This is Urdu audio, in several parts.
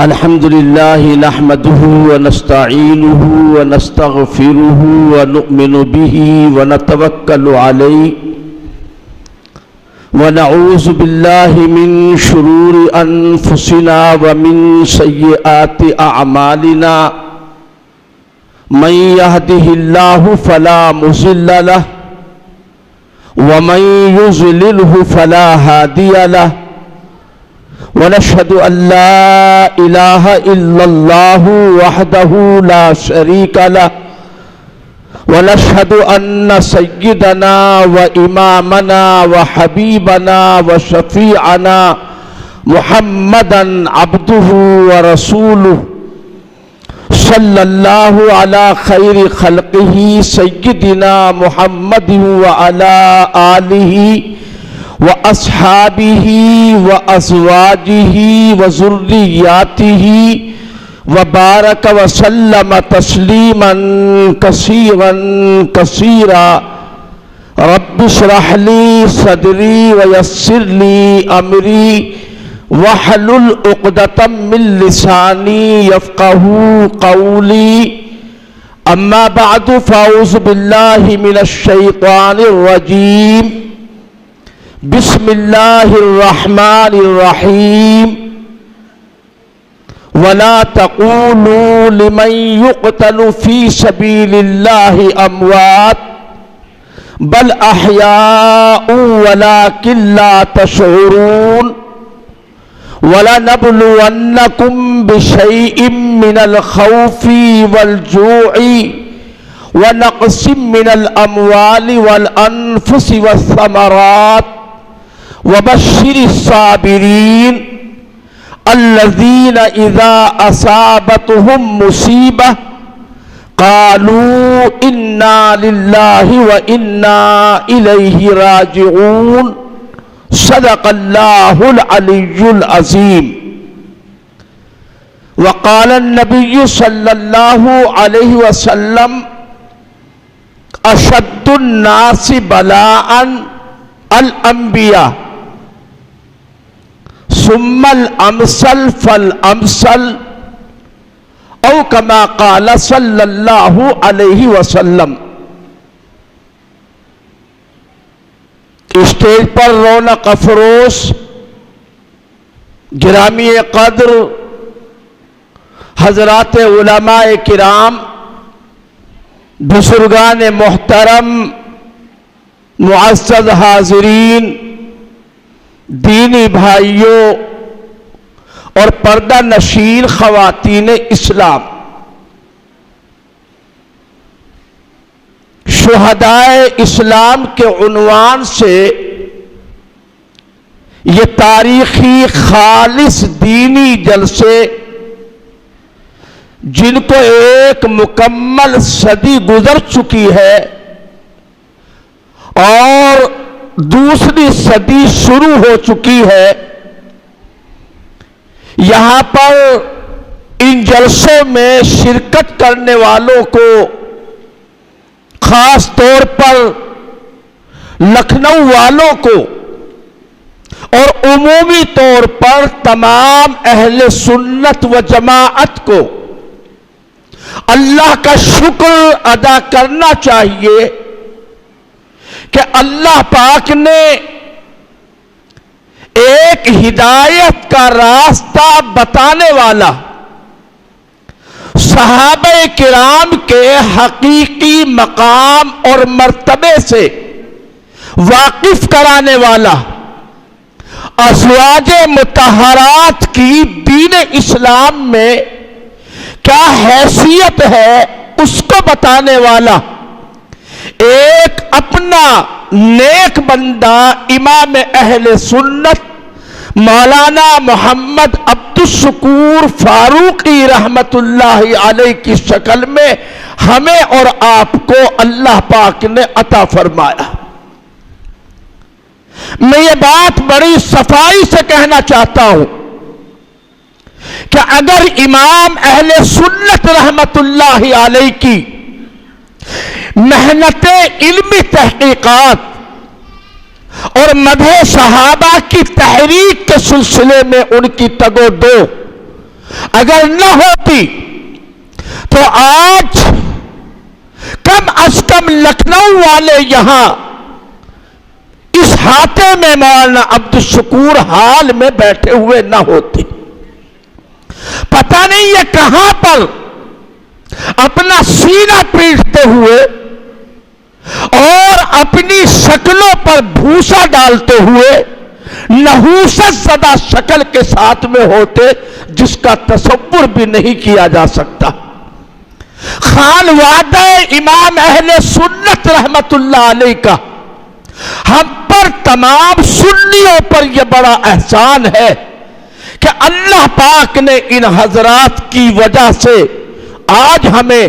الحمد لله نحمده ونستعينه ونستغفره ونؤمن به ونتوكل عليه ونعوذ بالله من شرور أنفسنا ومن سيئات أعمالنا من يهده الله فلا مضل له ومن يضلله فلا هادي له ونشهد أن لا إله إلا الله وحده لا شريك له ونشهد أن سيدنا وإمامنا وحبيبنا وشفيعنا محمدا عبده ورسوله صلى الله على خير خلقه سيدنا محمد وعلى آله وأصحابه وأزواجه وذرياته وبارك وسلم تسليما كثيرا كثيرا رب اشرح لي صدري ويسر لي أمري واحلل عقدة من لساني يفقهوا قولي أما بعد فأعوذ بالله من الشيطان الرجيم بسم الله الرحمن الرحيم ولا تقولوا لمن يقتل في سبيل الله أموات بل أحياء ولكن لا تشعرون ولنبلونكم بشيء من الخوف والجوع ونقص من الأموال والأنفس والثمرات وبشر الصابرين الذين إذا أصابتهم مصيبة قالوا إنا لله وإنا إليه راجعون صدق الله العلي العظيم. وقال النبي صلى الله عليه وسلم أشد الناس بلاء الأنبياء ثم الأمثل فالأمثل او كما قال صلی اللہ علیہ وسلم. اسٹیج پر رونق افروز گرامی قدر حضرات علماء کرام، بزرگان محترم، معزز حاضرین، دینی بھائیوں اور پردہ نشین خواتین اسلام، شہدائے اسلام کے عنوان سے یہ تاریخی خالص دینی جلسے، جن کو ایک مکمل صدی گزر چکی ہے اور دوسری صدی شروع ہو چکی ہے، یہاں پر ان جلسوں میں شرکت کرنے والوں کو خاص طور پر لکھنؤ والوں کو اور عمومی طور پر تمام اہل سنت و جماعت کو اللہ کا شکر ادا کرنا چاہیے کہ اللہ پاک نے ایک ہدایت کا راستہ بتانے والا، صحابہ کرام کے حقیقی مقام اور مرتبے سے واقف کرانے والا، ازواج مطہرات کی دین اسلام میں کیا حیثیت ہے اس کو بتانے والا ایک اپنا نیک بندہ امام اہل سنت مولانا محمد عبد الشکور فاروقی رحمت اللہ علیہ کی شکل میں ہمیں اور آپ کو اللہ پاک نے عطا فرمایا. میں یہ بات بڑی صفائی سے کہنا چاہتا ہوں کہ اگر امام اہل سنت رحمت اللہ علیہ کی محنت علمی تحقیقات اور مدح صحابہ کی تحریک کے سلسلے میں ان کی تگ و دو اگر نہ ہوتی تو آج کم از کم لکھنؤ والے یہاں اس ہاتے میں مولانا عبدالشکور حال میں بیٹھے ہوئے نہ ہوتے. پتہ نہیں یہ کہاں پر اپنا سینہ پیٹتے ہوئے اور اپنی شکلوں پر بھوسا ڈالتے ہوئے نحوست زدہ شکل کے ساتھ میں ہوتے جس کا تصور بھی نہیں کیا جا سکتا. خان وعدہ امام اہل سنت رحمت اللہ علیہ کا ہم پر تمام سنیوں پر یہ بڑا احسان ہے کہ اللہ پاک نے ان حضرات کی وجہ سے آج ہمیں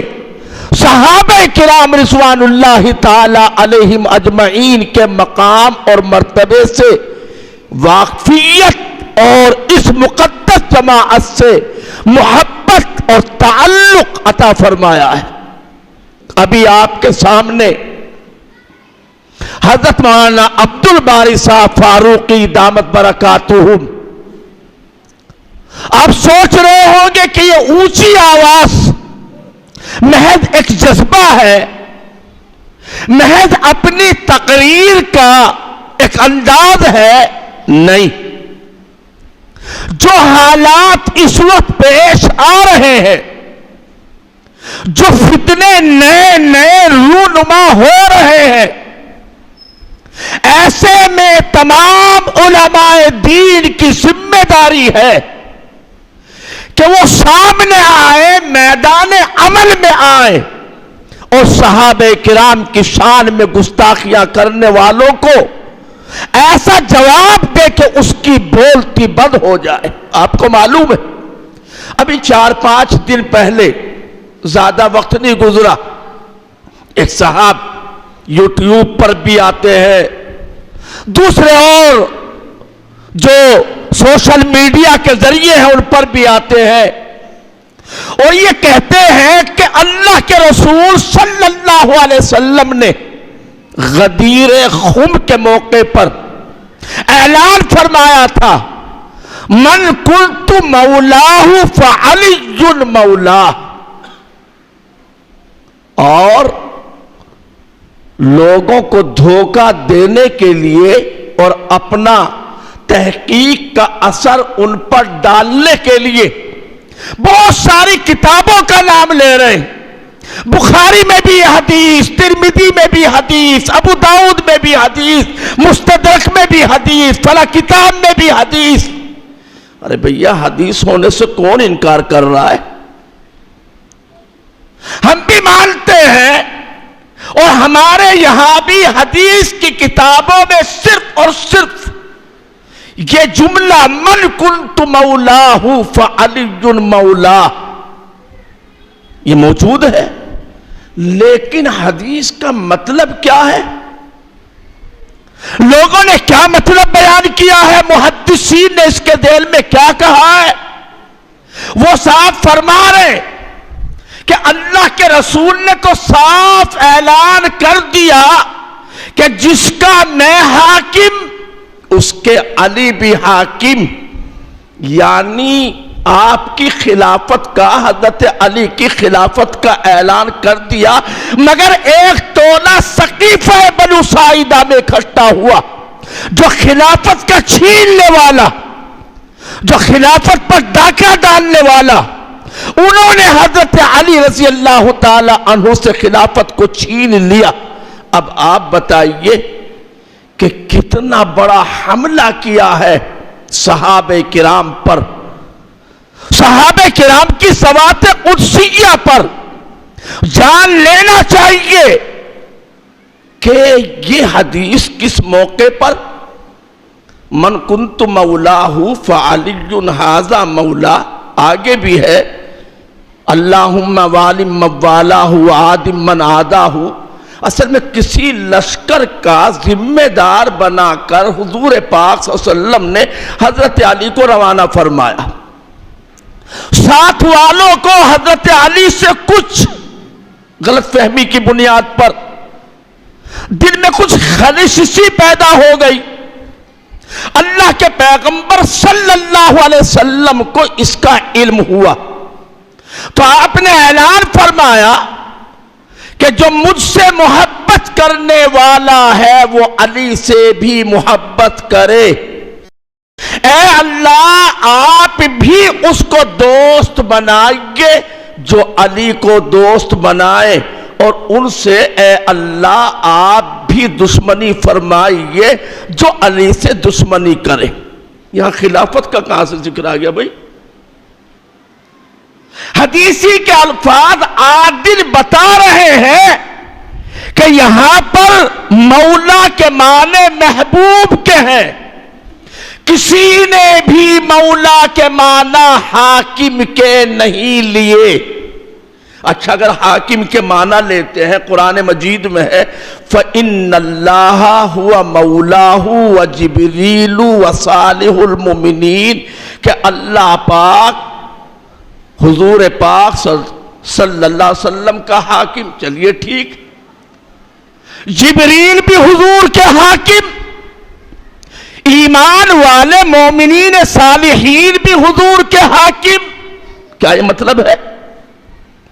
صحابہ کرام رضوان اللہ تعالی علیہم اجمعین کے مقام اور مرتبے سے واقفیت اور اس مقدس جماعت سے محبت اور تعلق عطا فرمایا ہے. ابھی آپ کے سامنے حضرت مولانا عبد الباری صاحب فاروقی دامت برکاتہم، آپ سوچ رہے ہوں گے کہ یہ اونچی آواز محض ایک جذبہ ہے، محض اپنی تقریر کا ایک انداز ہے. نہیں، جو حالات اس وقت پیش آ رہے ہیں، جو فتنے نئے نئے رونما ہو رہے ہیں، ایسے میں تمام علماء دین کی ذمہ داری ہے کہ وہ سامنے آئے، میدان عمل میں آئے اور صحابہ کرام کی شان میں گستاخیاں کرنے والوں کو ایسا جواب دے کہ اس کی بولتی بند ہو جائے. آپ کو معلوم ہے ابھی 4-5 دن پہلے، زیادہ وقت نہیں گزرا، ایک صاحب یوٹیوب پر بھی آتے ہیں، دوسرے اور جو سوشل میڈیا کے ذریعے ہیں ان پر بھی آتے ہیں، اور یہ کہتے ہیں کہ اللہ کے رسول صلی اللہ علیہ وسلم نے غدیر خم کے موقع پر اعلان فرمایا تھا، من کنت مولاہ فعلی مولاہ، اور لوگوں کو دھوکہ دینے کے لیے اور اپنا تحقیق کا اثر ان پر ڈالنے کے لیے بہت ساری کتابوں کا نام لے رہے ہیں. بخاری میں بھی حدیث، ترمذی میں بھی حدیث، ابو داؤد میں بھی حدیث، مستدرک میں بھی حدیث، فلاں کتاب میں بھی حدیث. ارے بھیا، حدیث ہونے سے کون انکار کر رہا ہے؟ ہم بھی مانتے ہیں، اور ہمارے یہاں بھی حدیث کی کتابوں میں صرف اور صرف یہ جملہ من کنت مولاہ فعلی مولاہ یہ موجود ہے. لیکن حدیث کا مطلب کیا ہے؟ لوگوں نے کیا مطلب بیان کیا ہے؟ محدثین نے اس کے دل میں کیا کہا ہے؟ وہ صاف فرما رہے کہ اللہ کے رسول نے تو صاف اعلان کر دیا کہ جس کا میں حاکم اس کے علی بھی حاکم، یعنی آپ کی خلافت کا، حضرت علی کی خلافت کا اعلان کر دیا. مگر ایک ٹولہ سقیفہ بنو ساعدہ میں اکٹھا ہوا جو خلافت کا چھیننے والا، جو خلافت پر ڈاکہ ڈالنے والا، انہوں نے حضرت علی رضی اللہ تعالی عنہ سے خلافت کو چھین لیا. اب آپ بتائیے کہ کتنا بڑا حملہ کیا ہے صحابہ کرام پر، صحابہ کرام کی ذوات قدسیہ پر. جان لینا چاہیے کہ یہ حدیث کس موقع پر، من کنت مولاہ فعلی ھذا مولا، آگے بھی ہے اللہم والی موالاہ وعادم من عاداہ. اصل میں کسی لشکر کا ذمہ دار بنا کر حضور پاک صلی اللہ علیہ وسلم نے حضرت علی کو روانہ فرمایا. ساتھ والوں کو حضرت علی سے کچھ غلط فہمی کی بنیاد پر دل میں کچھ خلش سی پیدا ہو گئی. اللہ کے پیغمبر صلی اللہ علیہ وسلم کو اس کا علم ہوا تو آپ نے اعلان فرمایا کہ جو مجھ سے محبت کرنے والا ہے وہ علی سے بھی محبت کرے۔ اے اللہ آپ بھی اس کو دوست بنائیے جو علی کو دوست بنائے، اور ان سے اے اللہ آپ بھی دشمنی فرمائیے جو علی سے دشمنی کرے۔ یہاں خلافت کا کہاں سے ذکر آ گیا بھائی؟ حدیثی کے الفاظ عادل بتا رہے ہیں کہ یہاں پر مولا کے معنی محبوب کے ہیں۔ کسی نے بھی مولا کے معنی حاکم کے نہیں لیے۔ اچھا اگر حاکم کے معنی لیتے ہیں، قرآن مجید میں ہے فَإِنَّ اللَّهَ هُوَ مَوْلَاهُ وَجِبْرِيلُ وَصَالِحُ الْمُؤْمِنِينَ کہ اللہ پاک حضور پاک صلی اللہ علیہ وسلم کا حاکم، چلیے ٹھیک، جبریل بھی حضور کے حاکم، ایمان والے مومنین صالحین بھی حضور کے حاکم۔ کیا یہ مطلب ہے؟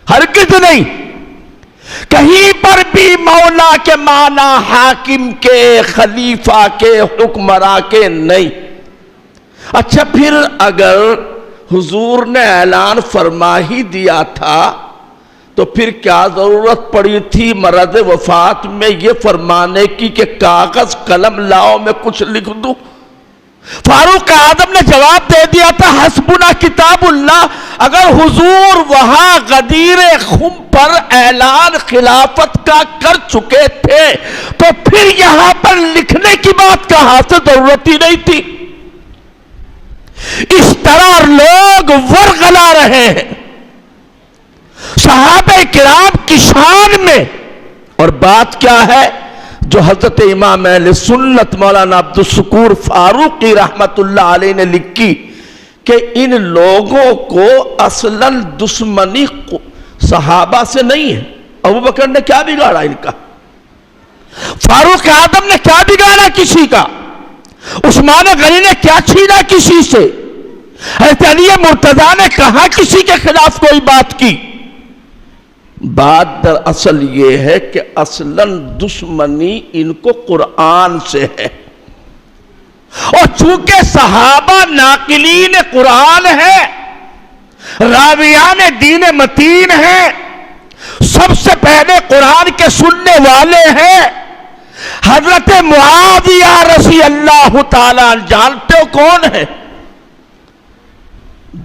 ہرگز نہیں، کہیں پر بھی مولا کے معنی حاکم کے، خلیفہ کے، حکمراں کے نہیں۔ اچھا پھر اگر حضور نے اعلان فرما ہی دیا تھا تو پھر کیا ضرورت پڑی تھی مرض وفات میں یہ فرمانے کی کہ کاغذ قلم لاؤ میں کچھ لکھ دوں؟ فاروق اعظم نے جواب دے دیا تھا حسبنا کتاب اللہ۔ اگر حضور وہاں غدیر خم پر اعلان خلافت کا کر چکے تھے تو پھر یہاں پر لکھنے کی بات کہاں سے ضرورت ہی نہیں تھی۔ اس طرح لوگ ورغلا رہے ہیں صحابہ کرام کی شان میں، اور بات کیا ہے جو حضرت امام اہل سنت مولانا عبدالشکور فاروقی رحمت اللہ علیہ نے لکھی کہ ان لوگوں کو اصلاً دشمنی صحابہ سے نہیں ہے۔ ابو بکر نے کیا بگاڑا ان کا؟ فاروق اعظم نے کیا بگاڑا کسی کا؟ عثمان غنی نے کیا چھینا کسی سے؟ حضرت علی مرتضیٰ نے کہاں کسی کے خلاف کوئی بات کی؟ بات در اصل یہ ہے کہ اصلاً دشمنی ان کو قرآن سے ہے، اور چونکہ صحابہ ناقلین قرآن ہے، راویان دین متین ہیں، سب سے پہلے قرآن کے سننے والے ہیں۔ حضرت معاویہ رضی اللہ تعالیٰ جانتے ہو کون ہے؟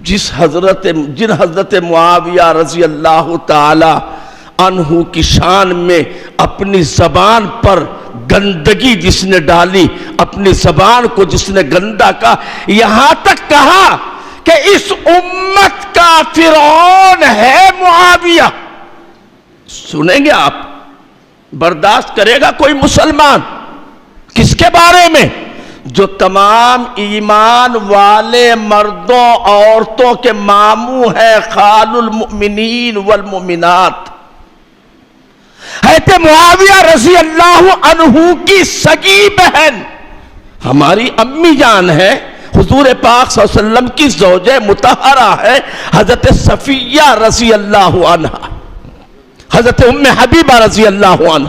جن حضرت معاویہ رضی اللہ تعالی عنہ کی شان میں اپنی زبان پر گندگی جس نے ڈالی، اپنی زبان کو جس نے گندا کہا، یہاں تک کہا کہ اس امت کا فرعون ہے معاویہ۔ سنیں گے آپ؟ برداشت کرے گا کوئی مسلمان؟ کس کے بارے میں؟ جو تمام ایمان والے مردوں عورتوں کے ماموں ہے، خال المؤمنین والمؤمنات۔ حضرت معاویہ رضی اللہ عنہ کی سگی بہن ہماری امی جان ہے، حضور پاک صلی اللہ علیہ وسلم کی زوجہ مطہرہ ہے، حضرت صفیہ رضی اللہ عنہ، حضرت ام حبیبہ رضی اللہ عنہ،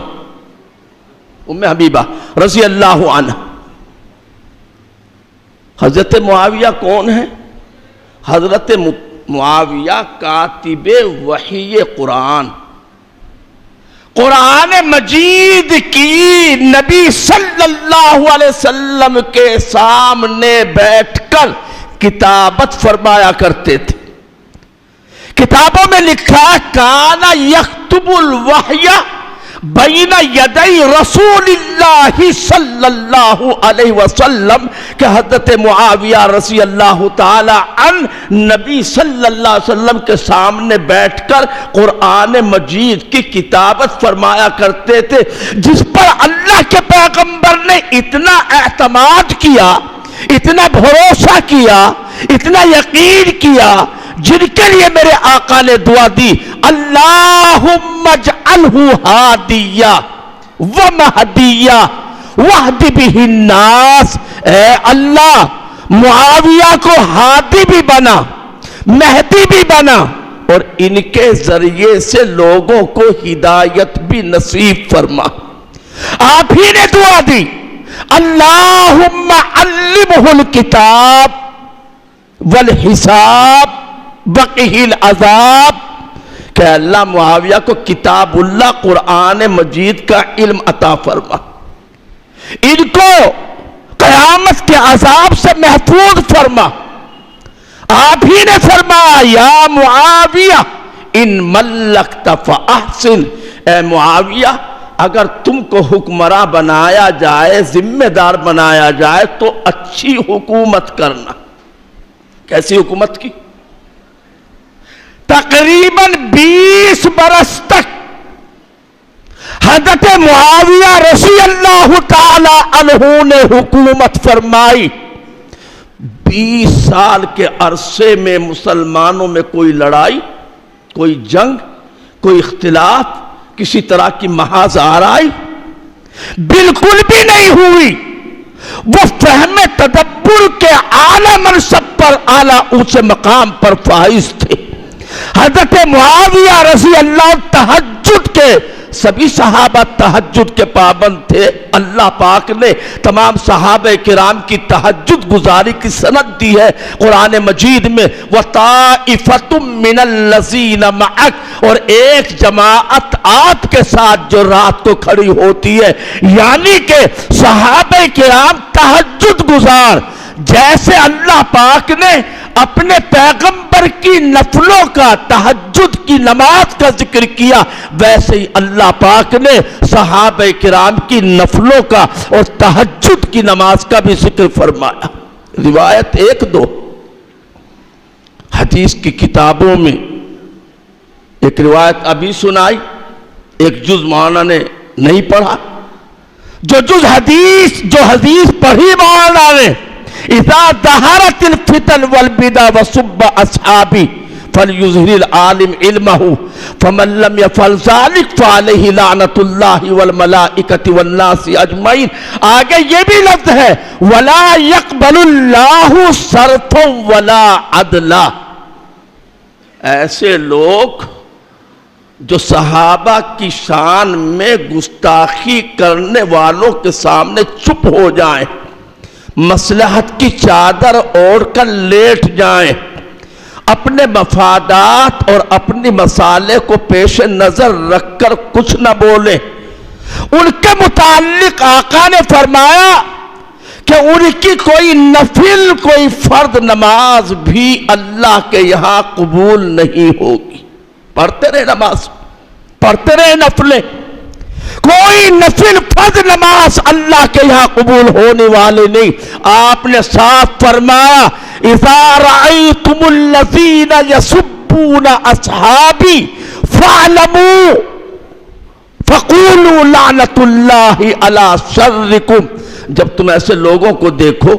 ام حبیبہ رضی اللہ عنہ۔ حضرت معاویہ کون ہے؟ حضرت معاویہ کاتب وحی قرآن، قرآن مجید کی نبی صلی اللہ علیہ وسلم کے سامنے بیٹھ کر کتابت فرمایا کرتے تھے۔ کتابوں میں لکھا کان یکتب الوحی بین یدی رسول اللہ صلی اللہ علیہ وسلم کہ حضرت معاویہ رضی اللہ تعالی عنہ نبی صلی اللہ علیہ وسلم کے سامنے بیٹھ کر قرآن مجید کی کتابت فرمایا کرتے تھے، جس پر اللہ کے پیغمبر نے اتنا اعتماد کیا، اتنا بھروسہ کیا، اتنا یقین کیا، جن کے لیے میرے آقا نے دعا دی اللہم اجعلہ ہادیہ ومہدیہ واہد بہ الناس۔ اے اللہ معاویہ کو ہادی بھی بنا، مہدی بھی بنا، اور ان کے ذریعے سے لوگوں کو ہدایت بھی نصیب فرما۔ آپ ہی نے دعا دی، اللہم علمہ الکتاب والحساب وقہ العذاب، کہ اللہ معاویہ کو کتاب اللہ قرآن مجید کا علم عطا فرما، ان کو قیامت کے عذاب سے محفوظ فرما۔ آپ ہی نے فرمایا یا معاویہ ان ملکت فاحسن، اے معاویہ اگر تم کو حکمراں بنایا جائے، ذمہ دار بنایا جائے تو اچھی حکومت کرنا۔ کیسی حکومت کی؟ تقریباً 20 برس تک حضرت معاویہ رضی اللہ تعالی عنہ نے حکومت فرمائی۔ 20 سال کے عرصے میں مسلمانوں میں کوئی لڑائی، کوئی جنگ، کوئی اختلاف، کسی طرح کی محاذ آرائی بالکل بھی نہیں ہوئی۔ وہ فہم تدبر کے اعلیٰ منصب پر، اعلیٰ اونچے مقام پر فائز تھے۔ حضرت معاویہ رضی اللہ تہجد کے، سبھی صحابہ تہجد کے پابند تھے۔ اللہ پاک نے تمام صحابہ کرام کی تہجد گزاری کی سند دی ہے قرآن مجید میں، وَطَائِفَةٌ مِّنَ الَّذِينَ مَعَكَ، اور ایک جماعت آپ کے ساتھ جو رات کو کھڑی ہوتی ہے، یعنی کہ صحابہ کرام تہجد گزار۔ جیسے اللہ پاک نے اپنے پیغمبر کی نفلوں کا، تہجد کی نماز کا ذکر کیا، ویسے ہی اللہ پاک نے صحابہ کرام کی نفلوں کا اور تہجد کی نماز کا بھی ذکر فرمایا۔ روایت 1-2 حدیث کی کتابوں میں ایک روایت ابھی سنائی، ایک جز مولانا نے نہیں پڑھا، جو حدیث پڑھی مولانا نے، اذا ظہرت الفتن والبدع وسب اصحابی فلیظہر العالم علمہ فمن لم یفعل ذلک فعلیہ لعنۃ اللہ والملائکۃ والناس اجمعین۔ آگے یہ بھی لفظ ہے ولا یقبل اللہ صرفا ولا عدلا۔ ایسے لوگ جو صحابہ کی شان میں گستاخی کرنے والوں کے سامنے چپ ہو جائیں، مصلحت کی چادر اوڑھ کر لیٹ جائیں، اپنے مفادات اور اپنی مصالح کو پیش نظر رکھ کر کچھ نہ بولیں، ان کے متعلق آقا نے فرمایا کہ ان کی کوئی نفل، کوئی فرض نماز بھی اللہ کے یہاں قبول نہیں ہوگی۔ پڑھتے رہے نماز، پڑھتے رہے نفلیں، کوئی نفل فرض نماز اللہ کے یہاں قبول ہونے والے نہیں۔ آپ نے صاف فرمایا اذا رأیتم الذین یسبون اصحابی فاعلموا فقولوا لعنۃ اللہ علی شرکم، جب تم ایسے لوگوں کو دیکھو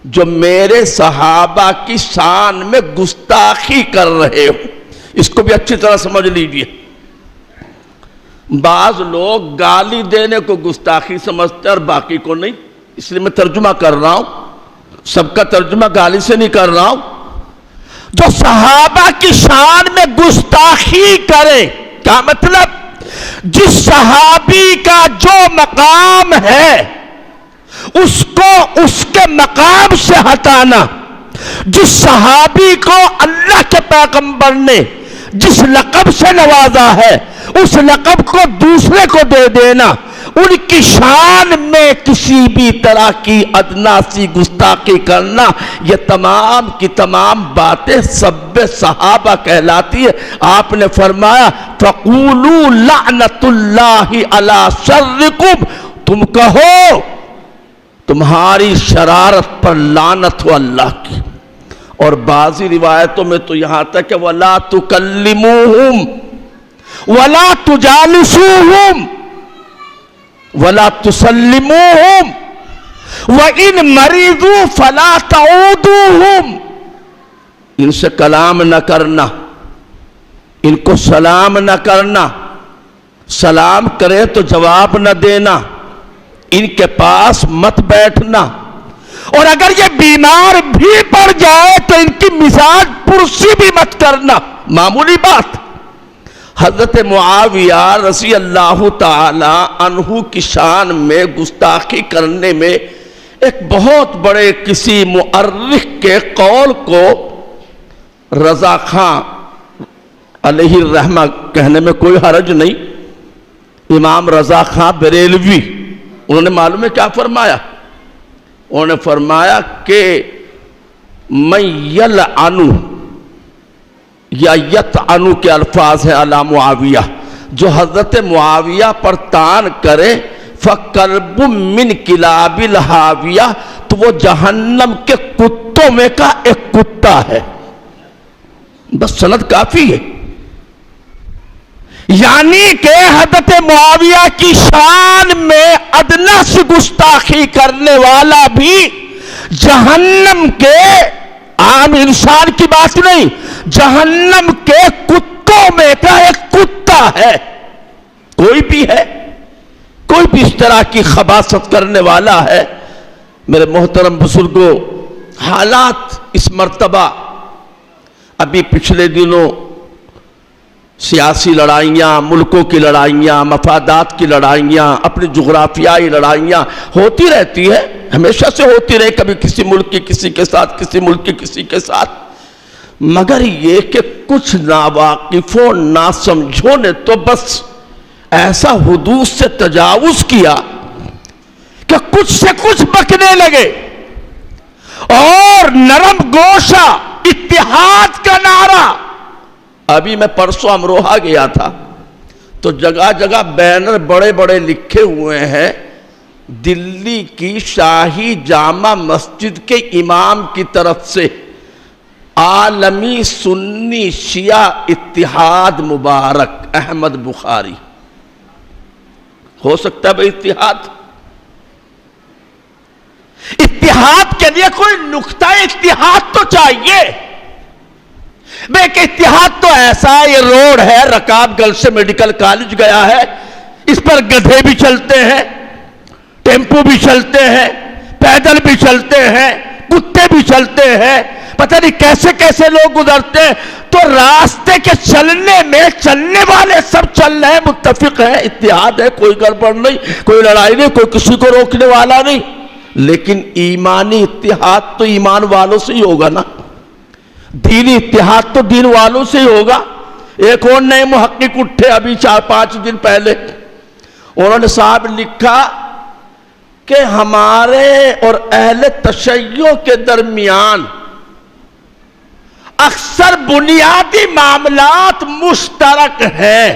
جو میرے صحابہ کی شان میں گستاخی کر رہے ہو، اس کو بھی اچھی طرح سمجھ لیجئے۔ بعض لوگ گالی دینے کو گستاخی سمجھتے اور باقی کو نہیں، اس لیے میں ترجمہ کر رہا ہوں، سب کا ترجمہ گالی سے نہیں کر رہا ہوں۔ جو صحابہ کی شان میں گستاخی کرے، کیا مطلب؟ جس صحابی کا جو مقام ہے اس کو اس کے مقام سے ہٹانا، جس صحابی کو اللہ کے پیغمبر نے جس لقب سے نوازا ہے اس لقب کو دوسرے کو دے دینا، ان کی شان میں کسی بھی طرح کی ادنا سی گستاخی کرنا، یہ تمام کی تمام باتیں سب صحابہ کہلاتی ہے۔ آپ نے فرمایا فَقُولُوا لَعْنَةُ اللَّهِ عَلَى شَرِّكُمْ، تم کہو تمہاری شرارت پر لعنت ہو اللہ کی۔ اور بعضی روایتوں میں تو یہاں تک کہ وَلَا تُكَلِّمُوهُمْ وَلَا تُجَالِسُوهُمْ وَلَا تُسَلِّمُوهُمْ وَإِن مَرِضُوا فَلَا تَعُودُوهُمْ، ان سے کلام نہ کرنا، ان کو سلام نہ کرنا، سلام کرے تو جواب نہ دینا، ان کے پاس مت بیٹھنا، اور اگر یہ بیمار بھی پڑ جائے تو ان کی مزاج پرسی بھی مت کرنا، معمولی بات۔ حضرت معاویہ رضی اللہ تعالی عنہ کی شان میں گستاخی کرنے میں ایک بہت بڑے کسی مؤرخ کے قول کو رضا خان علیہ الرحمہ کہنے میں کوئی حرج نہیں۔ امام رضا خان بریلوی، انہوں نے معلوم ہے کیا فرمایا؟ انہوں نے فرمایا کہ من یلعنو یا یطعنو کے الفاظ ہیں علی معاویہ، جو حضرت معاویہ پر طعن کرے فَقَلْبٌ مِّن كِلَابِ الْحَاوِيَةِ، تو وہ جہنم کے کتوں میں کا ایک کتا ہے۔ بس سند کافی ہے، یعنی کہ حضرت معاویہ کی شان میں ادنا سے گستاخی کرنے والا بھی جہنم کے، عام انسان کی بات نہیں، جہنم کے کتوں میں کا ایک کتا ہے۔ کوئی بھی ہے، کوئی بھی اس طرح کی خباثت کرنے والا ہے۔ میرے محترم بزرگوں، حالات اس مرتبہ ابھی پچھلے دنوں سیاسی لڑائیاں، ملکوں کی لڑائیاں، مفادات کی لڑائیاں، اپنی جغرافیائی لڑائیاں ہوتی رہتی ہے، ہمیشہ سے ہوتی رہی، کبھی کسی ملک کی کسی کے ساتھ، کسی ملک کی کسی کے ساتھ، مگر یہ کہ کچھ ناواقفوں ناسمجھوں نے تو بس ایسا حدود سے تجاوز کیا کہ کچھ سے کچھ بکنے لگے، اور نرم گوشہ اتحاد کا نعرہ۔ ابھی میں پرسوں امروہہ گیا تھا تو جگہ جگہ بینر بڑے بڑے لکھے ہوئے ہیں، دلی کی شاہی جامع مسجد کے امام کی طرف سے عالمی سنی شیعہ اتحاد مبارک احمد بخاری۔ ہو سکتا ہے بھئی اتحاد، اتحاد کے لیے کوئی نقطہ اتحاد تو چاہیے۔ بے کہ اتحاد تو ایسا یہ روڈ ہے، رکاب گل سے میڈیکل کالج گیا ہے، اس پر گدھے بھی چلتے ہیں، ٹیمپو بھی چلتے ہیں، پیدل بھی چلتے ہیں، کتے بھی چلتے ہیں، پتہ نہیں کیسے کیسے لوگ گزرتے ہیں، تو راستے کے چلنے میں چلنے والے سب چل رہے ہیں، متفق ہیں، اتحاد ہے، کوئی گڑبڑ نہیں، کوئی لڑائی نہیں، کوئی کسی کو روکنے والا نہیں۔ لیکن ایمانی اتحاد تو ایمان والوں سے ہی ہوگا نا، دینی اتحاد تو دین والوں سے ہی ہوگا۔ ایک اور نئے محقق اٹھے ابھی 4-5 دن پہلے، انہوں نے صاحب لکھا کہ ہمارے اور اہل تشیع کے درمیان اکثر بنیادی معاملات مشترک ہیں،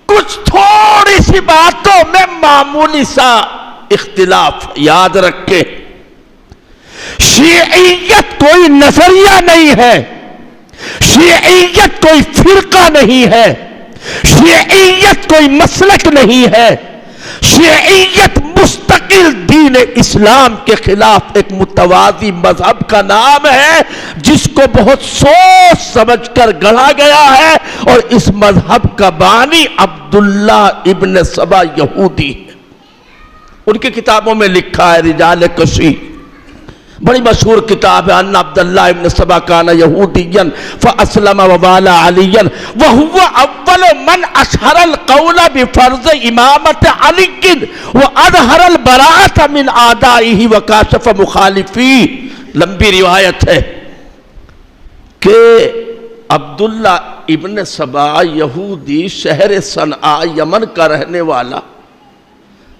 کچھ تھوڑی سی باتوں میں معمولی سا اختلاف۔ یاد رکھیں، شیعیت کوئی نظریہ نہیں ہے، شیعیت کوئی فرقہ نہیں ہے، شیعیت کوئی مسلک نہیں ہے، شیعیت مستقل دین اسلام کے خلاف ایک متوازی مذہب کا نام ہے، جس کو بہت سوچ سمجھ کر گڑھا گیا ہے، اور اس مذہب کا بانی عبداللہ ابن سبا یہودی ہے۔ ان کی کتابوں میں لکھا ہے، رجال کشی بڑی مشہور کتاب ہے، ان عبداللہ ابن سبا کان یہودیا فاسلم ووالا علیا وهو اول من اشہر القول بفرض امامت علی واظہر البراءۃ من اعدائہ وکاشف مخالفی۔ لمبی روایت ہے کہ عبداللہ ابن سبا یہودی شہر صنعاء یمن کا رہنے والا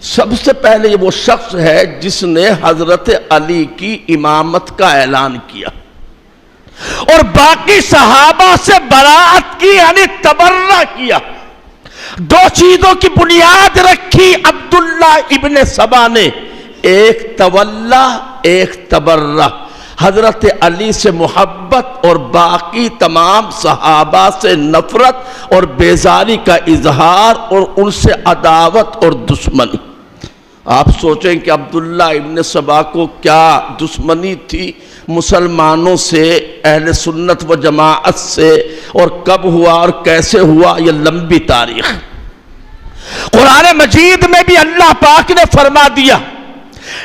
سب سے پہلے یہ وہ شخص ہے جس نے حضرت علی کی امامت کا اعلان کیا اور باقی صحابہ سے براءت کی، یعنی تبرہ کیا۔ دو چیزوں کی بنیاد رکھی عبداللہ ابن سبا نے، ایک تولا، ایک تبرہ، حضرت علی سے محبت اور باقی تمام صحابہ سے نفرت اور بیزاری کا اظہار اور ان سے عداوت اور دشمنی۔ آپ سوچیں کہ عبداللہ ابن سبا کو کیا دشمنی تھی مسلمانوں سے، اہل سنت و جماعت سے، اور کب ہوا اور کیسے ہوا، یہ لمبی تاریخ۔ قرآن مجید میں بھی اللہ پاک نے فرما دیا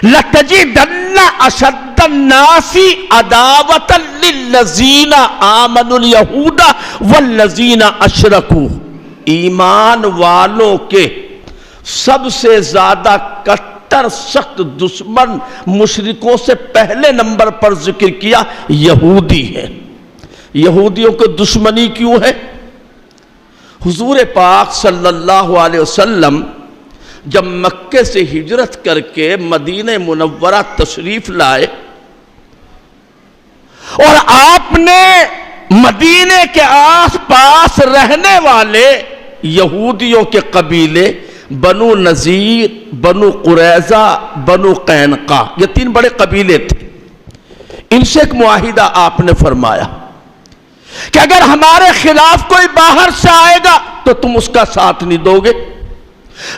لَتَجِدَنَّ أَشَدَّ النَّاسِ عَدَاوَةً لِلَّذِينَ آمَنُوا الْيَهُودَ وَالَّذِينَ أَشْرَكُوا، ایمان والوں کے سب سے زیادہ کٹر سخت دشمن مشرکوں سے پہلے نمبر پر ذکر کیا یہودی ہے۔ یہودیوں کو دشمنی کیوں ہے؟ حضور پاک صلی اللہ علیہ وسلم جب مکے سے ہجرت کر کے مدینہ منورہ تشریف لائے اور آپ نے مدینے کے آس پاس رہنے والے یہودیوں کے قبیلے بنو نذیر، بنو قریظہ، بنو قینقاع، یہ 3 بڑے قبیلے تھے، ان سے ایک معاہدہ آپ نے فرمایا کہ اگر ہمارے خلاف کوئی باہر سے آئے گا تو تم اس کا ساتھ نہیں دو گے،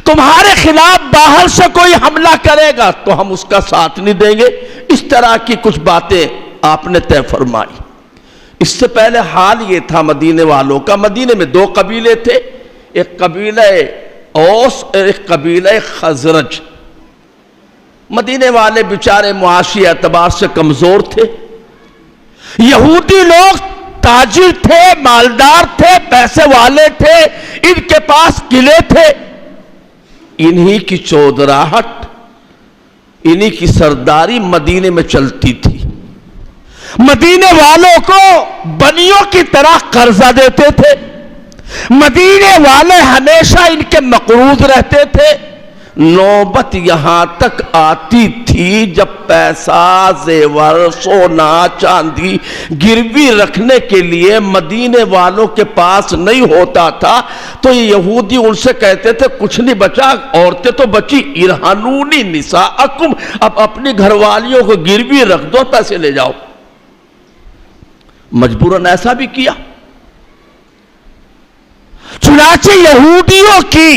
تمہارے خلاف باہر سے کوئی حملہ کرے گا تو ہم اس کا ساتھ نہیں دیں گے۔ اس طرح کی کچھ باتیں آپ نے طے فرمائی۔ اس سے پہلے حال یہ تھا مدینے والوں کا، مدینے میں 2 قبیلے تھے، ایک قبیلہ اوس اور ایک قبیلہ خزرج۔ مدینے والے بیچارے معاشی اعتبار سے کمزور تھے، یہودی لوگ تاجر تھے، مالدار تھے، پیسے والے تھے، ان کے پاس قلعے تھے، انہی کی چودراہٹ، انہی کی سرداری مدینے میں چلتی تھی۔ مدینے والوں کو بنیوں کی طرح قرضہ دیتے تھے، مدینے والے ہمیشہ ان کے مقروض رہتے تھے۔ نوبت یہاں تک آتی تھی جب پیسہ، زیور، سونا، چاندی گروی رکھنے کے لیے مدینے والوں کے پاس نہیں ہوتا تھا تو یہ یہودی ان سے کہتے تھے کچھ نہیں بچا، عورتیں تو بچی، ارہنونی نساءکم، اب اپنی گھر والیوں کو گروی رکھ دو، پیسے لے جاؤ۔ مجبوراً ایسا بھی کیا۔ چنانچہ یہودیوں کی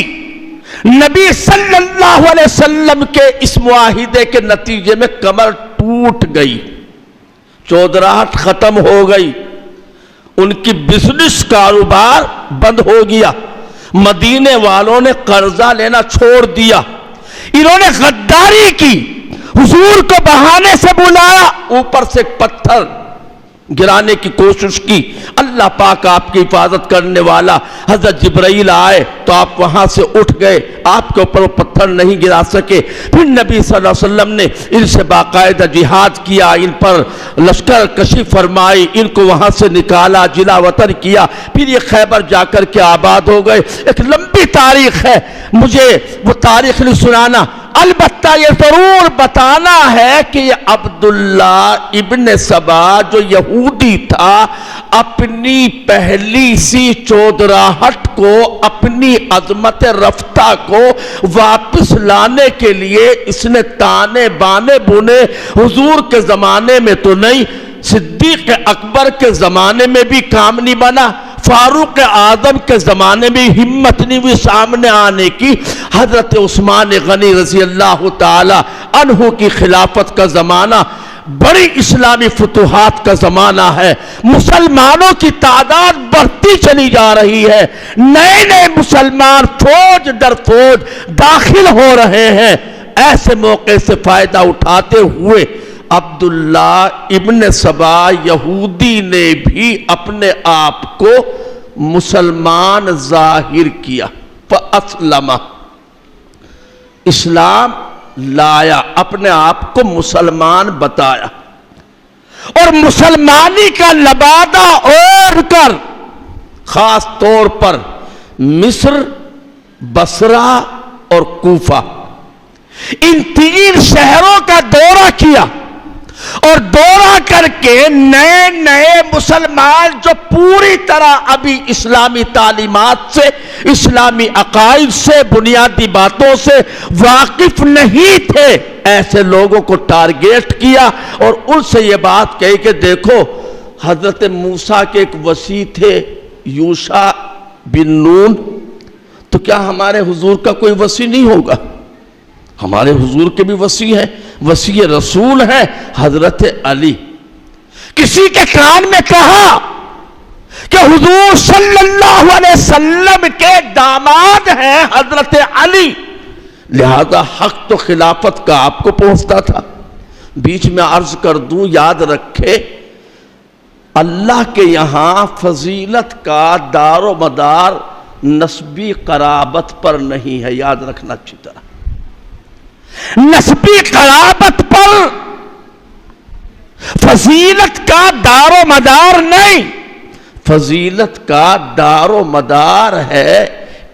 نبی صلی اللہ علیہ وسلم کے اس معاہدے کے نتیجے میں کمر ٹوٹ گئی، چودراہٹ ختم ہو گئی، ان کی بزنس کاروبار بند ہو گیا، مدینے والوں نے قرضہ لینا چھوڑ دیا، انہوں نے غداری کی، حضور کو بہانے سے بلایا، اوپر سے ایک پتھر گرانے کی کوشش کی، اللہ پاک آپ کی حفاظت کرنے والا حضرت جبرائیل آئے تو آپ وہاں سے اٹھ گئے، آپ کے اوپر وہ پتھر نہیں گرا سکے۔ پھر نبی صلی اللہ علیہ وسلم نے ان سے باقاعدہ جہاد کیا، ان پر لشکر کشی فرمائی، ان کو وہاں سے نکالا، جلا وطن کیا، پھر یہ خیبر جا کر کے آباد ہو گئے۔ ایک لمبی تاریخ ہے، مجھے وہ تاریخ نہیں سنانا، البتہ یہ ضرور بتانا ہے کہ یہ عبداللہ ابن سبا جو یہودی تھا، اپنی پہلی سی چودراہٹ کو، اپنی عظمت رفتہ کو واپس لانے کے لیے اس نے تانے بانے بنے۔ حضور کے زمانے میں تو نہیں، صدیق اکبر کے زمانے میں بھی کام نہیں بنا، فاروق اعظم کے زمانے میں ہمت نہیں ہوئی سامنے آنے کی، حضرت عثمان غنی رضی اللہ تعالی عنہ کی خلافت کا زمانہ بڑی اسلامی فتوحات کا زمانہ ہے، مسلمانوں کی تعداد بڑھتی چلی جا رہی ہے، نئے نئے مسلمان فوج در فوج داخل ہو رہے ہیں۔ ایسے موقع سے فائدہ اٹھاتے ہوئے عبداللہ ابن سبا یہودی نے بھی اپنے آپ کو مسلمان ظاہر کیا، فَأَسْلَمَ، اسلام لایا، اپنے آپ کو مسلمان بتایا، اور مسلمانی کا لبادہ اوڑھ کر خاص طور پر مصر، بصرہ اور کوفہ، ان 3 شہروں کا دورہ کیا، اور دورہ کر کے نئے نئے مسلمان جو پوری طرح ابھی اسلامی تعلیمات سے، اسلامی عقائد سے، بنیادی باتوں سے واقف نہیں تھے، ایسے لوگوں کو ٹارگیٹ کیا اور ان سے یہ بات کہی کہ دیکھو حضرت موسیٰ کے ایک وصی تھے یوشع بن نون، تو کیا ہمارے حضور کا کوئی وصی نہیں ہوگا؟ ہمارے حضور کے بھی وصی ہیں، وصی رسول ہیں حضرت علی۔ کسی کے کان میں کہا کہ حضور صلی اللہ علیہ وسلم کے داماد ہیں حضرت علی، لہذا حق تو خلافت کا آپ کو پہنچتا تھا۔ بیچ میں عرض کر دوں، یاد رکھے اللہ کے یہاں فضیلت کا دار و مدار نسبی قرابت پر نہیں ہے، یاد رکھنا اچھی طرح۔ نسبی قرابت پر فضیلت کا دار و مدار نہیں، فضیلت کا دار و مدار ہے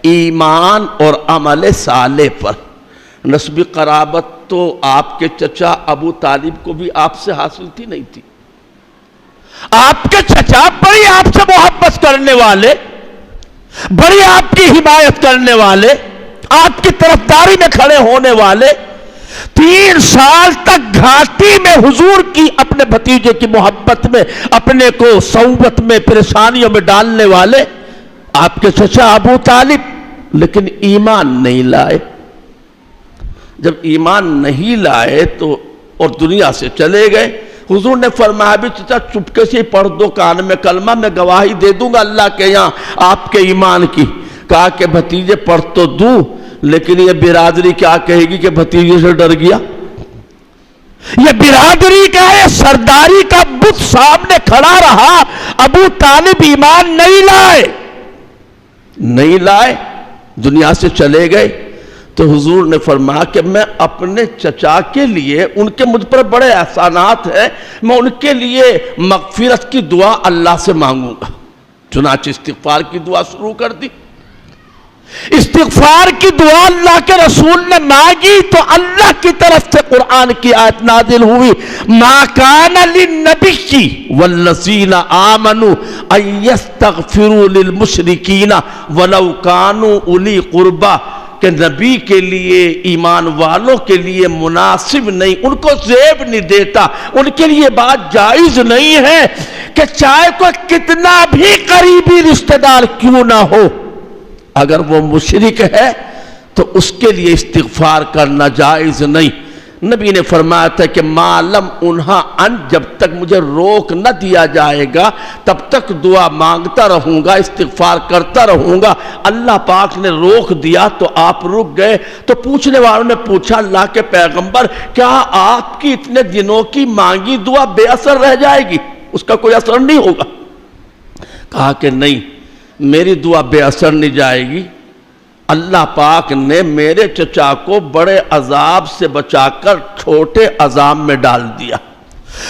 ایمان اور عمل صالح پر۔ نسبی قرابت تو آپ کے چچا ابو طالب کو بھی آپ سے حاصل تھی نہیں تھی؟ آپ کے چچا بڑی آپ سے محبت کرنے والے، بڑی آپ کی حمایت کرنے والے، آپ کی طرفداری میں کھڑے ہونے والے، 3 سال تک گھاٹی میں حضور کی اپنے بھتیجے کی محبت میں اپنے کو صعوبت میں پریشانیوں میں ڈالنے والے آپ کے چچا ابو طالب، لیکن ایمان نہیں لائے۔ جب ایمان نہیں لائے تو اور دنیا سے چلے گئے، حضور نے فرمایا بھی چچا چپکے سے پڑھ دو کان میں کلمہ، میں گواہی دے دوں گا اللہ کے یہاں آپ کے ایمان کی۔ کہا کہ بھتیجے پڑھ تو دوں، لیکن یہ برادری کیا کہے گی کہ بھتیجے سے ڈر گیا؟ یہ برادری کا ہے، سرداری کا بت سامنے کھڑا رہا، ابو طالب ایمان نہیں لائے، دنیا سے چلے گئے۔ تو حضور نے فرمایا کہ میں اپنے چچا کے لیے، ان کے مجھ پر بڑے احسانات ہیں، میں ان کے لیے مغفرت کی دعا اللہ سے مانگوں گا۔ چنانچہ استغفار کی دعا شروع کر دی۔ استغفار کی دعا اللہ کے رسول نے مانگی تو اللہ کی طرف سے قرآن کی آیت نازل ہوئی، ما کان للنبی والذین آمنوا ان یستغفروا للمشرکین ولو کانوا اولی قربی، کہ نبی کے لیے، ایمان والوں کے لیے مناسب نہیں، ان کو زیب نہیں دیتا، ان کے لیے بات جائز نہیں ہے کہ چاہے کوئی کتنا بھی قریبی رشتہ دار کیوں نہ ہو، اگر وہ مشرک ہے تو اس کے لیے استغفار کرنا جائز نہیں۔ نبی نے فرمایا تھا کہ معلم انہا ان، جب تک مجھے روک نہ دیا جائے گا تب تک دعا مانگتا رہوں گا، استغفار کرتا رہوں گا۔ اللہ پاک نے روک دیا تو آپ رک گئے۔ تو پوچھنے والوں نے پوچھا اللہ کے پیغمبر، کیا آپ کی اتنے دنوں کی مانگی دعا بے اثر رہ جائے گی؟ اس کا کوئی اثر نہیں ہوگا؟ کہا کہ نہیں، میری دعا بے اثر نہیں جائے گی۔ اللہ پاک نے میرے چچا کو بڑے عذاب سے بچا کر چھوٹے عذاب میں ڈال دیا،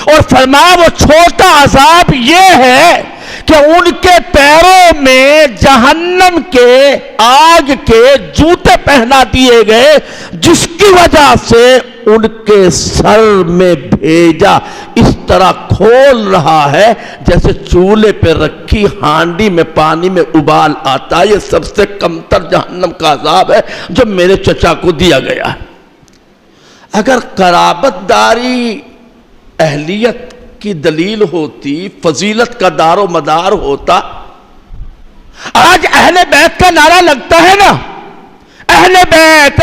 اور فرمایا وہ چھوٹا عذاب یہ ہے کہ ان کے پیروں میں جہنم کے آگ کے جوتے پہنا دیے گئے، جس کی وجہ سے ان کے سر میں بھیجا اس طرح کھول رہا ہے جیسے چولہے پہ رکھی ہانڈی میں پانی میں ابال آتا ہے۔ یہ سب سے کمتر جہنم کا عذاب ہے جو میرے چچا کو دیا گیا ہے۔ اگر قرابت داری اہلیت کی دلیل ہوتی، فضیلت کا دار و مدار ہوتا، آج اہل بیت کا نعرہ لگتا ہے نا، اہل بیت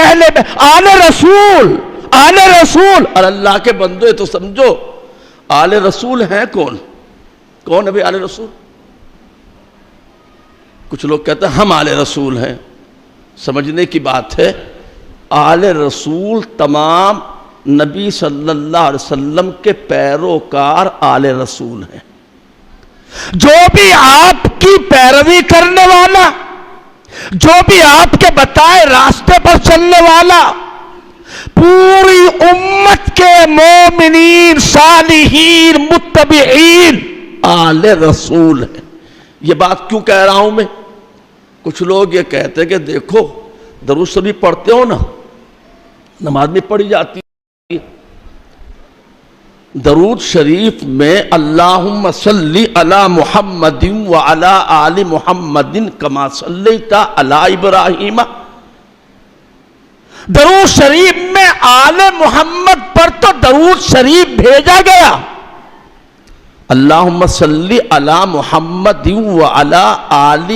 آل رسول آل رسول، اور اللہ کے بندے تو سمجھو آل رسول ہیں کون ہے بھئی آل رسول؟ کچھ لوگ کہتے ہیں ہم آل رسول ہیں، سمجھنے کی بات ہے آل رسول تمام نبی صلی اللہ علیہ وسلم کے پیروکار آل رسول ہیں۔ جو بھی آپ کی پیروی کرنے والا، جو بھی آپ کے بتائے راستے پر چلنے والا، پوری امت کے مومنین صالحین متبعین آل رسول ہیں۔ یہ بات کیوں کہہ رہا ہوں میں؟ کچھ لوگ یہ کہتے ہیں کہ دیکھو درود شریف پڑھتے ہو نا، نماز میں پڑھی جاتی ہے، درود شریف میں اللہم صلی علی محمد وعلی آل محمد کما صلیت علی ابراہیم، درود شریف میں آل محمد پر تو درود شریف بھیجا گیا، اللہم صلی علی محمد وعلی آل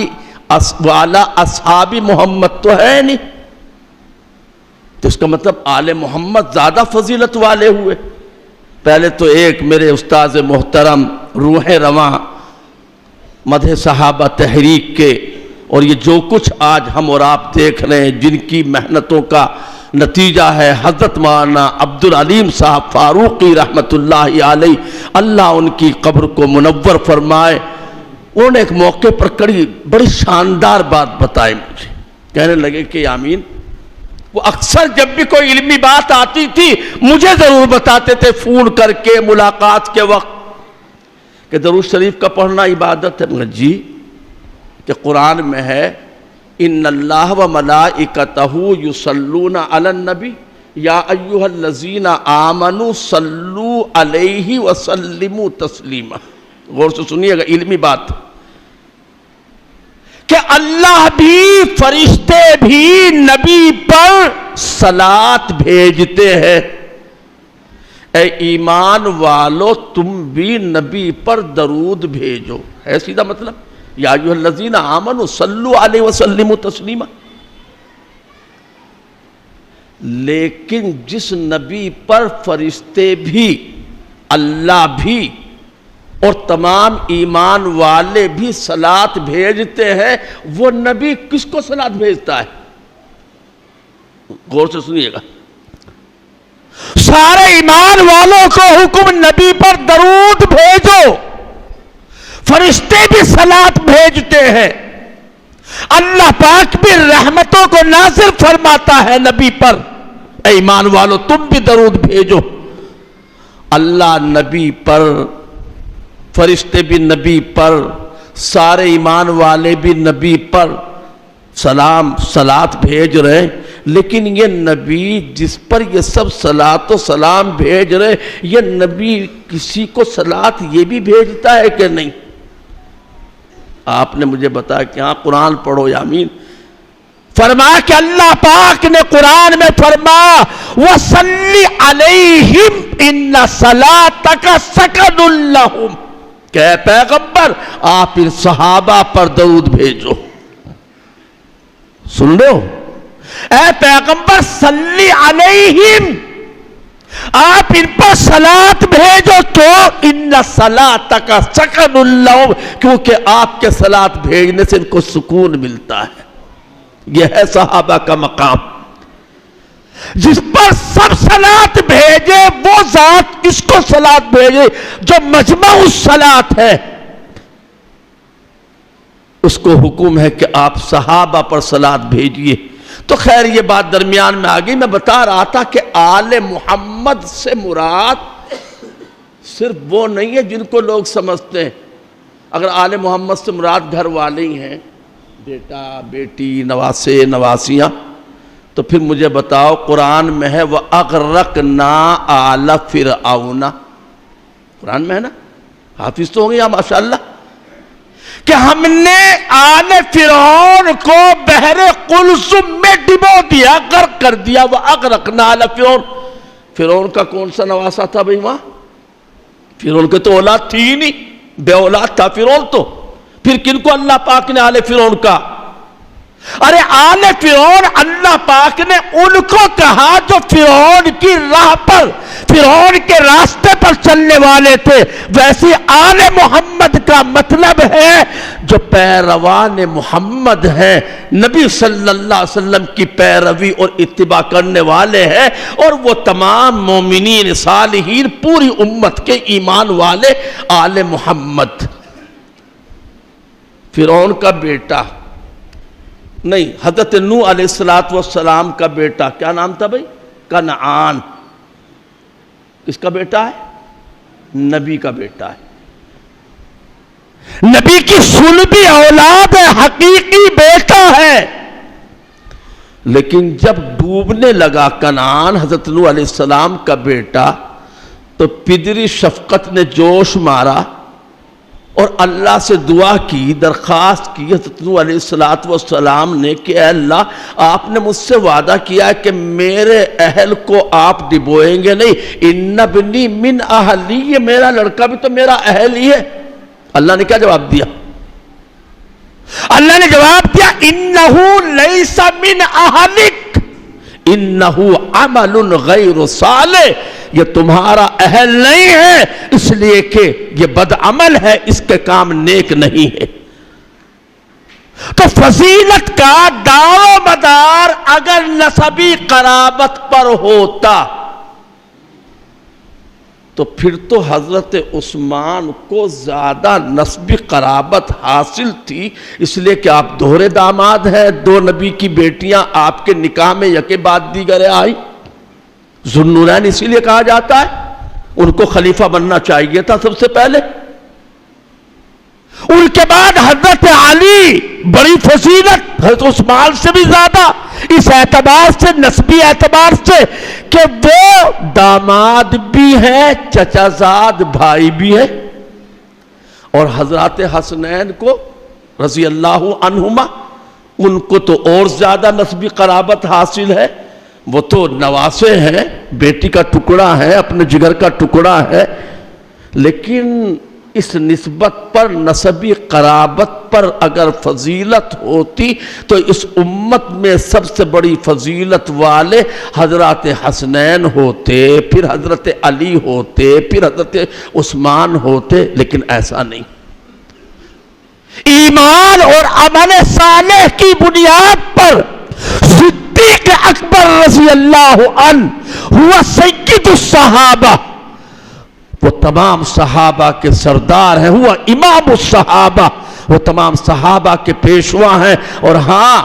وعلی اصحاب محمد تو ہے نہیں، تو اس کا مطلب آل محمد زیادہ فضیلت والے ہوئے۔ پہلے تو ایک میرے استاذ محترم روح رواں مدح صحابہ تحریک کے، اور یہ جو کچھ آج ہم اور آپ دیکھ رہے ہیں، جن کی محنتوں کا نتیجہ ہے حضرت مولانا عبدالعلیم صاحب فاروقی رحمت اللہ علیہ، اللہ ان کی قبر کو منور فرمائے، انہوں نے ایک موقع پر بڑی شاندار بات بتائی مجھے، کہنے لگے کہ آمین، وہ اکثر جب بھی کوئی علمی بات آتی تھی مجھے ضرور بتاتے تھے فون کر کے ملاقات کے وقت کہ درود شریف کا پڑھنا عبادت ہے۔ مگر جی کہ قرآن میں ہے ان اللہ و ملائکتہ یصلون علی النبی یا ایھا الذین آمنوا صلوا علیہ وسلموا تسلیما۔ غور سے سنیے گا، علمی بات کہ اللہ بھی فرشتے بھی نبی پر صلاۃ بھیجتے ہیں، اے ایمان والو تم بھی نبی پر درود بھیجو، ہے سیدھا مطلب یا ایھا الذین آمنوا صلوا علیہ وسلموا تسلیما۔ لیکن جس نبی پر فرشتے بھی، اللہ بھی اور تمام ایمان والے بھی صلاۃ بھیجتے ہیں، وہ نبی کس کو صلاۃ بھیجتا ہے؟ غور سے سنیے گا، سارے ایمان والوں کو حکم نبی پر درود بھیجو، فرشتے بھی صلاۃ بھیجتے ہیں، اللہ پاک بھی رحمتوں کو نازل فرماتا ہے نبی پر، اے ایمان والو تم بھی درود بھیجو۔ اللہ نبی پر، فرشتے بھی نبی پر، سارے ایمان والے بھی نبی پر صلاۃ بھیج رہے ہیں، لیکن یہ نبی جس پر یہ سب صلاۃ و سلام بھیج رہے، یہ نبی کسی کو صلاۃ یہ بھی بھیجتا ہے کہ نہیں؟ آپ نے مجھے بتایا کہ ہاں قرآن پڑھو یامین، فرمایا کہ اللہ پاک نے قرآن میں فرمایا وَصَلِّ عَلَيْهِمْ إِنَّ صَلَاتَكَ سَكَنٌ لَهُمْ، کہ اے پیغمبر آپ ان صحابہ پر درود بھیجو۔ سن لو، اے پیغمبر صلی علیہم، آپ ان پر صلاۃ بھیجو، تو ان صلاتک سکن لہم، کیونکہ آپ کے صلاۃ بھیجنے سے ان کو سکون ملتا ہے۔ یہ ہے صحابہ کا مقام، جس پر سب صلاۃ بھیجے وہ ذات اس کو صلاۃ بھیجے جو مجمع الصلاۃ ہے، اس کو حکم ہے کہ آپ صحابہ پر صلاۃ بھیجیے۔ تو خیر یہ بات درمیان میں آ گئی، میں بتا رہا تھا کہ آل محمد سے مراد صرف وہ نہیں ہے جن کو لوگ سمجھتے ہیں۔ اگر آل محمد سے مراد گھر والے ہی ہیں، بیٹا بیٹی نواسے نواسیاں، تو پھر مجھے بتاؤ قرآن میں ہے وَأَغْرَقْنَا آلَ فِرْعَوْنَ، قرآن میں ہے نا، حافظ تو ہوں گے یہاں ماشاءاللہ، کہ ہم نے آل فرعون کو بحر قلزم میں ڈبو دیا، غرق کر دیا۔ وَأَغْرَقْنَا آلَ فِرْعَوْنَ، فرعون کا کون سا نواسا تھا بھئی وہاں؟ فرعون کے تو اولاد تھی ہی نہیں، بے اولاد تھا فرعون تو، پھر کن کو اللہ پاک نے آل فرعون کا؟ ارے آل فرعون اللہ پاک نے ان کو کہا جو فرعون کی راہ پر، فرعون کے راستے پر چلنے والے تھے۔ ویسے آل محمد کا مطلب ہے جو پیروان محمد ہیں، نبی صلی اللہ علیہ وسلم کی پیروی اور اتباع کرنے والے ہیں، اور وہ تمام مومنین صالحین پوری امت کے ایمان والے آل محمد۔ فرعون کا بیٹا نہیں، حضرت نوح علیہ السلام کا بیٹا کیا نام تھا بھئی؟ کنعان۔ کس کا بیٹا ہے؟ نبی کا بیٹا ہے، نبی کی صلبی اولاد ہے، حقیقی بیٹا ہے۔ لیکن جب ڈوبنے لگا کنعان حضرت نوح علیہ السلام کا بیٹا، تو پدری شفقت نے جوش مارا اور اللہ سے دعا کی، درخواست کی حضرت نوح علیہ السلام نے کہ اے اللہ آپ نے مجھ سے وعدہ کیا ہے کہ میرے اہل کو آپ ڈبوئیں گے نہیں، ان ابنی من اہلی، یہ میرا لڑکا بھی تو میرا اہل ہی ہے۔ اللہ نے کیا جواب دیا؟ اللہ نے جواب دیا انہو لیس من اہلک انہو عمل غیر صالح، یہ تمہارا اہل نہیں ہے، اس لیے کہ یہ بد عمل ہے، اس کے کام نیک نہیں ہے۔ تو فضیلت کا دار و مدار اگر نسبی قرابت پر ہوتا تو پھر تو حضرت عثمان کو زیادہ نسبی قرابت حاصل تھی، اس لیے کہ آپ دوہرے داماد ہیں، دو نبی کی بیٹیاں آپ کے نکاح میں یکے بعد دیگرے آئی۔ ذوالنورین اسی لیے کہا جاتا ہے، ان کو خلیفہ بننا چاہیے تھا سب سے پہلے۔ ان کے بعد حضرت علی، بڑی فضیلت حضرت عثمان سے بھی زیادہ، اس اعتبار سے، نسبی اعتبار سے کہ وہ داماد بھی ہیں، چچا زاد بھائی بھی ہیں، اور حضرات حسنین کو رضی اللہ عنہما، ان کو تو اور زیادہ نسبی قرابت حاصل ہے، وہ تو نواسے ہیں، بیٹی کا ٹکڑا ہے، اپنے جگر کا ٹکڑا ہے۔ لیکن اس نسبت پر، نسبی قرابت پر اگر فضیلت ہوتی تو اس امت میں سب سے بڑی فضیلت والے حضرات حسنین ہوتے، پھر حضرت علی ہوتے، پھر حضرت عثمان ہوتے، لیکن ایسا نہیں۔ ایمان اور عمل صالح کی بنیاد پر صدیق اکبر رضی اللہ عنہ ہوا سید الصحابہ، وہ تمام صحابہ کے سردار ہیں، ہوا امام الصحابہ، وہ تمام صحابہ کے پیشوا ہیں۔ اور ہاں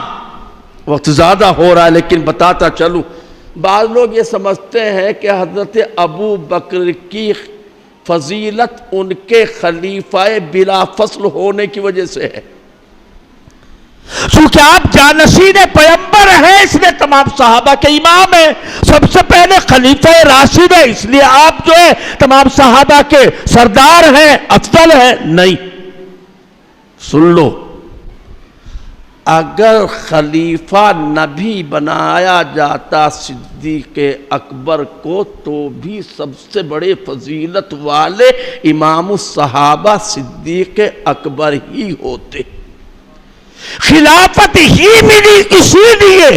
وقت زیادہ ہو رہا ہے لیکن بتاتا چلوں، بعض لوگ یہ سمجھتے ہیں کہ حضرت ابو بکر کی فضیلت ان کے خلیفہ بلا فصل ہونے کی وجہ سے ہے، چونکہ آپ جانشین پیغمبر ہیں، اس لیے تمام صحابہ کے امام ہیں، سب سے پہلے خلیفہ راشد ہے، اس لیے آپ جو ہے تمام صحابہ کے سردار ہیں، افضل ہیں۔ نہیں، سن لو، اگر خلیفہ نبی بنایا جاتا صدیق اکبر کو تو بھی سب سے بڑے فضیلت والے امام الصحابہ صدیق اکبر ہی ہوتے۔ خلافت ہی ملی اسی لیے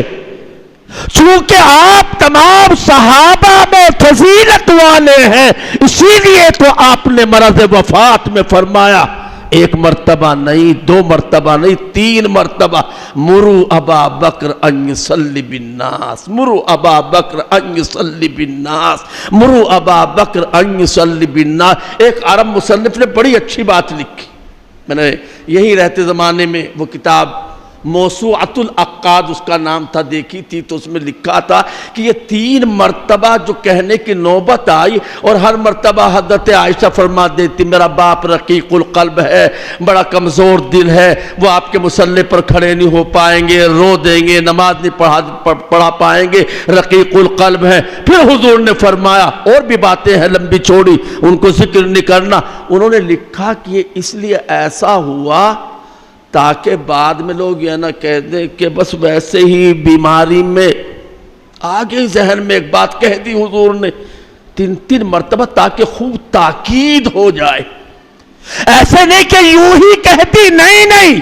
چونکہ آپ تمام صحابہ میں فضیلت والے ہیں، اسی لیے تو آپ نے مرض وفات میں فرمایا، ایک مرتبہ نہیں، دو مرتبہ نہیں، 3 مرتبہ، مروا ابا بکر ان یصلی بالناس، مروا ابا بکر ان یصلی بالناس، مروا ابا بکر ان یصلی بالناس۔ ایک عرب مصنف نے بڑی اچھی بات لکھی، میں نے یہی رہتے زمانے میں وہ کتاب موسوعۃ العقاد اس کا نام تھا دیکھی تھی، تو اس میں لکھا تھا کہ یہ 3 مرتبہ جو کہنے کی نوبت آئی اور ہر مرتبہ حضرت عائشہ فرما دیتی میرا باپ رقیق القلب ہے، بڑا کمزور دل ہے، وہ آپ کے مصلی پر کھڑے نہیں ہو پائیں گے، رو دیں گے، نماز نہیں پڑھا پائیں گے، رقیق القلب ہے۔ پھر حضور نے فرمایا اور بھی باتیں ہیں لمبی چوڑی، ان کو ذکر نہیں کرنا۔ انہوں نے لکھا کہ یہ اس لیے ایسا ہوا تاکہ بعد میں لوگ یہ نہ کہہ دیں کہ بس ویسے ہی بیماری میں آگے ذہن میں ایک بات کہہ دی حضور نے 3 مرتبہ، تاکہ خوب تاکید ہو جائے۔ ایسے نہیں کہ یوں ہی کہتی، نہیں،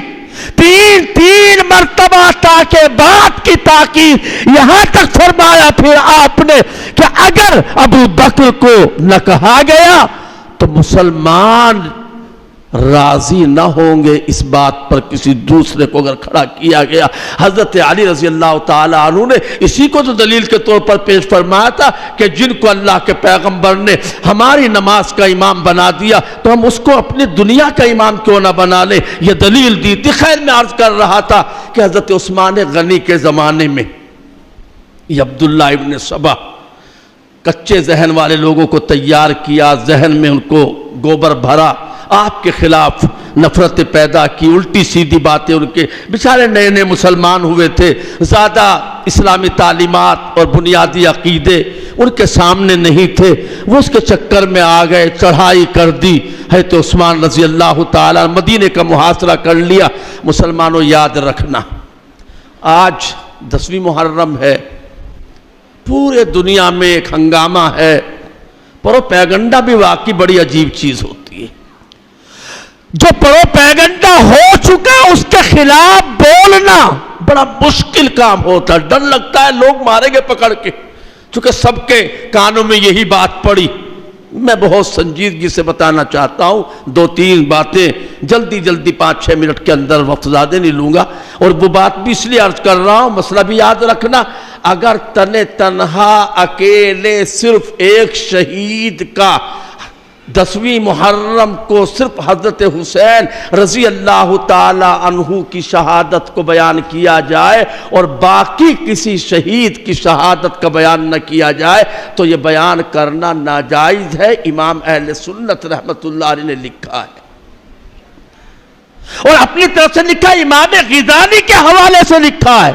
3 مرتبہ تاکہ بات کی تاکید، یہاں تک فرمایا پھر آپ نے کہ اگر ابو بکر کو نہ کہا گیا تو مسلمان راضی نہ ہوں گے اس بات پر، کسی دوسرے کو اگر کھڑا کیا گیا۔ حضرت علی رضی اللہ تعالی عنہ نے اسی کو تو دلیل کے طور پر پیش فرمایا تھا کہ جن کو اللہ کے پیغمبر نے ہماری نماز کا امام بنا دیا تو ہم اس کو اپنی دنیا کا امام کیوں نہ بنا لیں، یہ دلیل دی تھی۔ خیر میں عرض کر رہا تھا کہ حضرت عثمان غنی کے زمانے میں یہ عبداللہ ابن سبا کچے ذہن والے لوگوں کو تیار کیا، ذہن میں ان کو گوبر بھرا، آپ کے خلاف نفرت پیدا کی، الٹی سیدھی باتیں، ان کے بیچارے نئے مسلمان ہوئے تھے، زیادہ اسلامی تعلیمات اور بنیادی عقیدے ان کے سامنے نہیں تھے، وہ اس کے چکر میں آ گئے، چڑھائی کر دی۔ حضرت عثمان رضی اللہ تعالیٰ مدینے کا محاصرہ کر لیا۔ مسلمانوں یاد رکھنا، آج 10ویں محرم ہے، پورے دنیا میں ایک ہنگامہ ہے، پروپیگنڈا بھی واقعی بڑی عجیب چیز ہوتی ہے۔ جو پروپیگنڈا ہو چکا اس کے خلاف بولنا بڑا مشکل کام ہوتا ہے، ڈر لگتا ہے لوگ ماریں گے پکڑ کے، چونکہ سب کے کانوں میں یہی بات پڑی۔ میں بہت سنجیدگی سے بتانا چاہتا ہوں، 2-3 باتیں جلدی 5-6 منٹ کے اندر، وقت زیادہ نہیں لوں گا، اور وہ بات بھی اس لیے عرض کر رہا ہوں، مسئلہ بھی یاد رکھنا، اگر تنہا اکیلے صرف ایک شہید کا 10ویں محرم کو صرف حضرت حسین رضی اللہ تعالی عنہ کی شہادت کو بیان کیا جائے اور باقی کسی شہید کی شہادت کا بیان نہ کیا جائے تو یہ بیان کرنا ناجائز ہے۔ امام اہل سنت رحمت اللہ علیہ نے لکھا ہے، اور اپنی طرف سے لکھا، امام غزالی کے حوالے سے لکھا ہے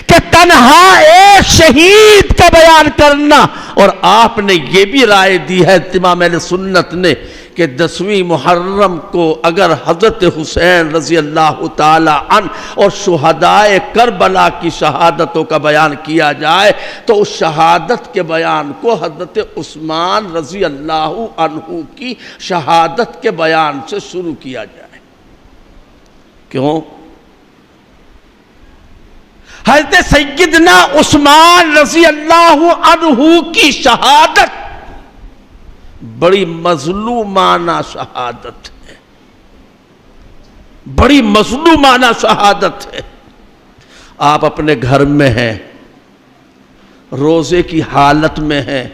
کہ تنہا ایک شہید کا بیان کرنا، اور آپ نے یہ بھی رائے دی ہے امام اہل سنت نے کہ 10ویں محرم کو اگر حضرت حسین رضی اللہ تعالی عنہ اور شہدائے کربلا کی شہادتوں کا بیان کیا جائے تو اس شہادت کے بیان کو حضرت عثمان رضی اللہ عنہ کی شہادت کے بیان سے شروع کیا جائے۔ کیوں؟ حضرت سیدنا عثمان رضی اللہ عنہ کی شہادت بڑی مظلومانہ شہادت ہے، بڑی مظلومانہ شہادت ہے۔ آپ اپنے گھر میں ہیں، روزے کی حالت میں ہیں،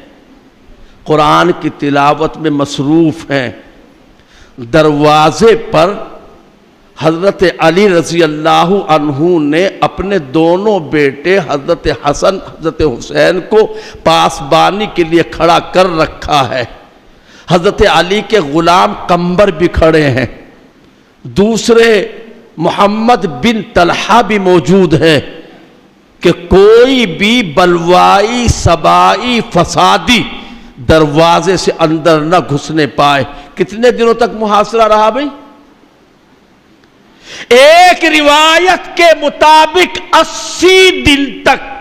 قرآن کی تلاوت میں مصروف ہیں، دروازے پر حضرت علی رضی اللہ عنہ نے اپنے دونوں بیٹے حضرت حسن حضرت حسین کو پاسبانی کے لیے کھڑا کر رکھا ہے، حضرت علی کے غلام قمبر بھی کھڑے ہیں، دوسرے محمد بن طلحہ بھی موجود ہیں کہ کوئی بھی بلوائی سبائی فسادی دروازے سے اندر نہ گھسنے پائے۔ کتنے دنوں تک محاصرہ رہا بھائی؟ ایک روایت کے مطابق 80 دن تک،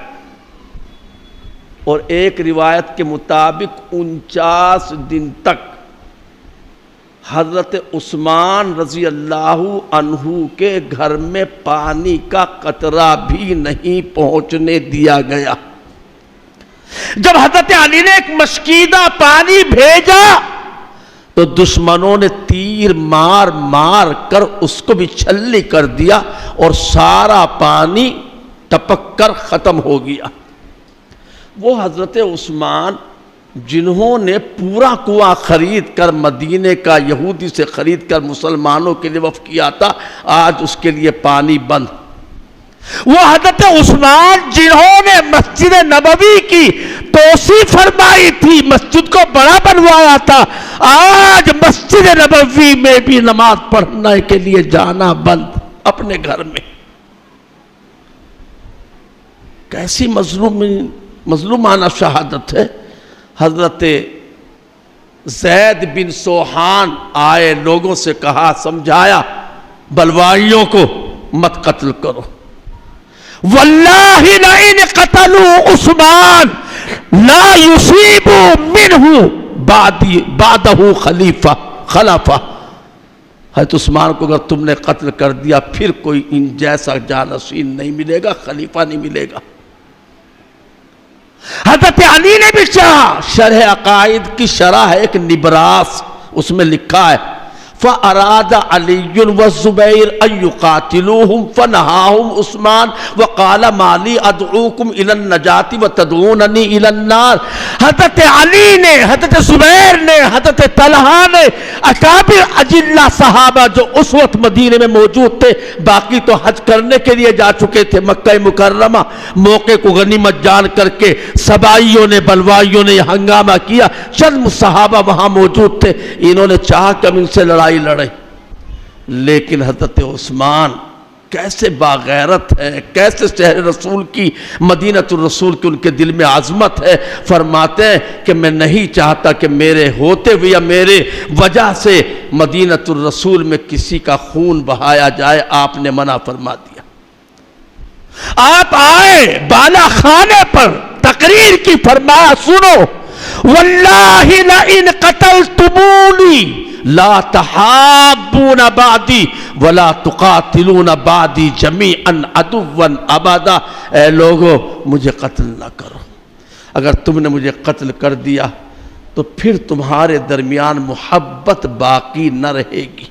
اور ایک روایت کے مطابق 49 دن تک حضرت عثمان رضی اللہ عنہ کے گھر میں پانی کا قطرہ بھی نہیں پہنچنے دیا گیا۔ جب حضرت علی نے ایک مشکیدہ پانی بھیجا تو دشمنوں نے تیر مار مار کر اس کو بھی چھلی کر دیا اور سارا پانی ٹپک کر ختم ہو گیا۔ وہ حضرت عثمان جنہوں نے پورا کنواں خرید کر مدینے کا یہودی سے خرید کر مسلمانوں کے لیے وقف کیا تھا، آج اس کے لیے پانی بند۔ وہ حضرت عثمان جنہوں نے مسجد نبوی کی توسیع فرمائی تھی، مسجد کو بڑا بنوایا تھا، آج مسجد نبوی میں بھی نماز پڑھنے کے لیے جانا بند اپنے گھر میں۔ کیسی مظلومانہ شہادت ہے۔ حضرت زید بن سوحان آئے، لوگوں سے کہا، سمجھایا، بلوائیوں کو مت قتل کرو، واللہ لئن قتلوا عثمان لا یصیب منہ بعدہ خلافہ۔ حضرت عثمان کو اگر تم نے قتل کر دیا پھر کوئی ان جیسا جانشین نہیں ملے گا، خلیفہ نہیں ملے گا۔ حضرت علی نے بھی چاہا، شرح عقائد کی شرح ہے ایک نبراس، اس میں لکھا ہے فَأَرَادَ عَلِيٌّ وَالزُّبَيْرُ أَن يُقَاتِلُوهُمْ فَنَهَاهُمْ عثمان وَقَالَ مَا لِي أَدْعُوكُمْ إِلَى النَّجَاةِ وَتَدْعُونَنِي إِلَى النَّارِ۔ حضرت علی نے، حضرت زبیر نے، حضرت طلحہ نے، اکابر اجلہ صحابہ جو اس وقت مدینے میں موجود تھے، باقی تو حج کرنے کے لیے جا چکے تھے مکہ مکرمہ، موقع کو غنیمت جان کر کے سبائیوں نے، بلوائیوں نے یہ ہنگامہ کیا، چند صحابہ وہاں موجود تھے، انہوں نے چاہا کہ ہم ان سے لڑائی لڑے، لیکن حضرت عثمان کیسے باغیرت ہے، کیسے شہر رسول کی، مدینۃ الرسول کی ان کے دل میں عظمت ہے، فرماتے ہیں کہ میں نہیں چاہتا کہ میرے ہوتے ہوئے یا میرے وجہ سے مدینۃ الرسول میں کسی کا خون بہایا جائے، آپ نے منع فرما دیا۔ آپ آئے بالا خانے پر تقریر کی، فرمایا سنو، واللہ لئن قتلتمونی لا تحابون بعدی ولا تقاتلون بعدی جمیعا عدوا ابدا۔ اے لوگو مجھے قتل نہ کرو، اگر تم نے مجھے قتل کر دیا تو پھر تمہارے درمیان محبت باقی نہ رہے گی.